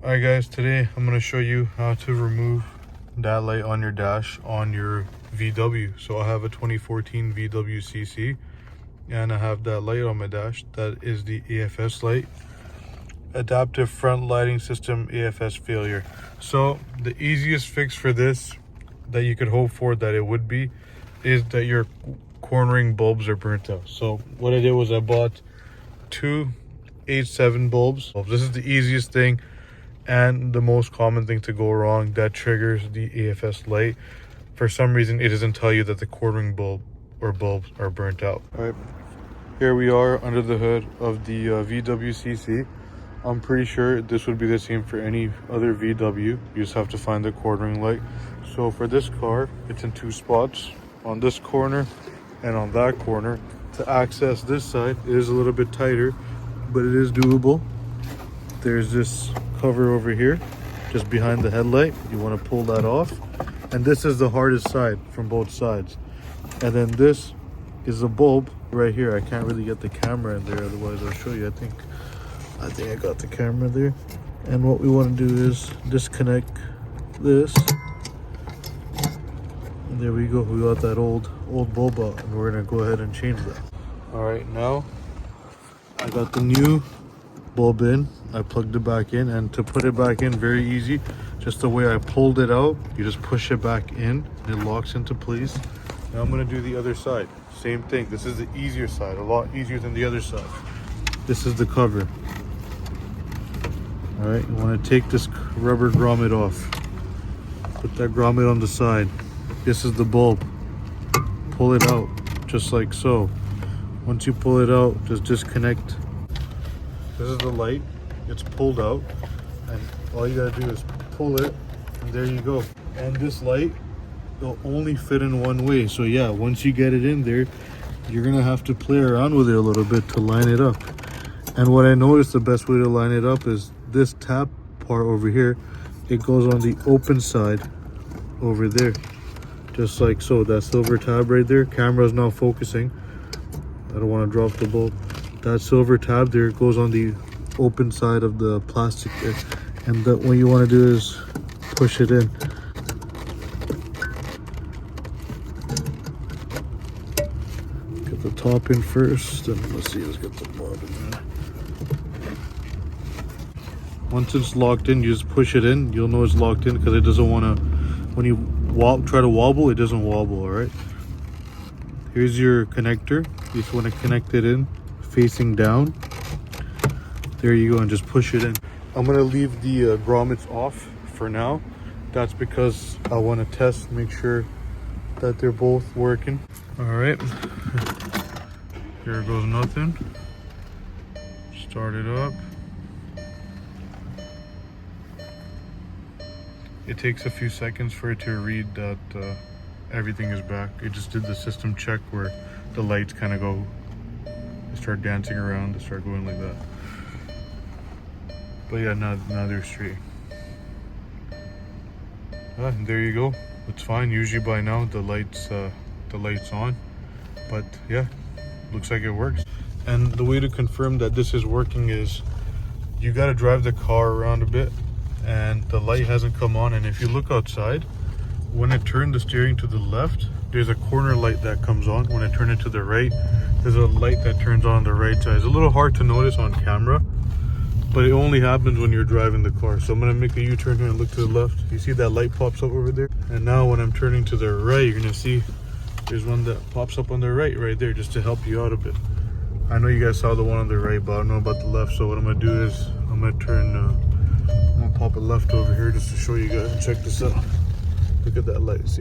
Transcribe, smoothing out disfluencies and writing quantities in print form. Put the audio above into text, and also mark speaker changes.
Speaker 1: Alright guys, today I'm going to show you how to remove that light on your dash on your VW. So I have a 2014 VW CC and I have that light on my dash. That is the AFS light, adaptive front lighting system AFS failure. So the easiest fix for this that you could hope for that it would be is that your cornering bulbs are burnt out. So what I did was I bought two 8-7 bulbs. This is the easiest thing and the most common thing to go wrong that triggers the AFS light. For some reason it doesn't tell you that the cornering bulb or bulbs are burnt out. All right, here we are under the hood of the VW CC. I'm pretty sure this would be the same for any other VW. You just have to find the cornering light. So for this car, it's in two spots, on this corner and on that corner. To access this side, it is a little bit tighter, but it is doable. There's this cover over here, just behind the headlight. You want to pull that off. And this is the hardest side from both sides. And then this is a bulb right here. I can't really get the camera in there, otherwise I'll show you. I think I got the camera there. And what we want to do is disconnect this. And there we go. We got that old bulb out, and we're gonna go ahead and change that. All right, now I got the new bulb in. I plugged it back in, and to put it back in, very easy. Just the way I pulled it out, you just push it back in and it locks into place. Now I'm gonna do the other side. Same thing. This is the easier side, a lot easier than the other side. This is the cover. All right, you want to take this rubber grommet off. Put that grommet on the side. This is the bulb. Pull it out just like so. Once you pull it out, just disconnect. This is the light. It's pulled out, and all you gotta do is pull it, and there you go. And this light will only fit in one way. So yeah, once you get it in there, you're gonna have to play around with it a little bit to line it up. And what I noticed, the best way to line it up is this tap part over here. It goes on the open side over there, just like so. That silver tab right there, camera's not focusing. I don't want to drop the bulb. That silver tab there goes on the open side of the plastic there, and what you want to do is push it in. Get the top in first, and let's see, let's get the bottom in. Once it's locked in, you just push it in. You'll know it's locked in because it doesn't want to, when you try to wobble, it doesn't wobble. All right, here's your connector. You just want to connect it in facing down. There you go, and just push it in. I'm gonna leave the grommets off for now. That's because I want to test, make sure that they're both working. All right, here goes nothing. Start it up. It takes a few seconds for it to read that everything is back. It just did the system check where the lights kind of go, they start dancing around, they start going like that. But yeah, now they're straight. And there you go. It's fine. Usually by now the light's on, but yeah, looks like it works. And the way to confirm that this is working is you got to drive the car around a bit, and the light hasn't come on. And if you look outside, when I turn the steering to the left, there's a corner light that comes on. When I turn it to the right, there's a light that turns on the right side. It's a little hard to notice on camera, but it only happens when you're driving the car. So I'm gonna make a U-turn here and look to the left. You see that light pops up over there? And now when I'm turning to the right, you're gonna see there's one that pops up on the right there, just to help you out a bit. I know you guys saw the one on the right, but I don't know about the left. So what I'm gonna do is I'm gonna pop it left over here just to show you guys. Check this out. Look at that light, see?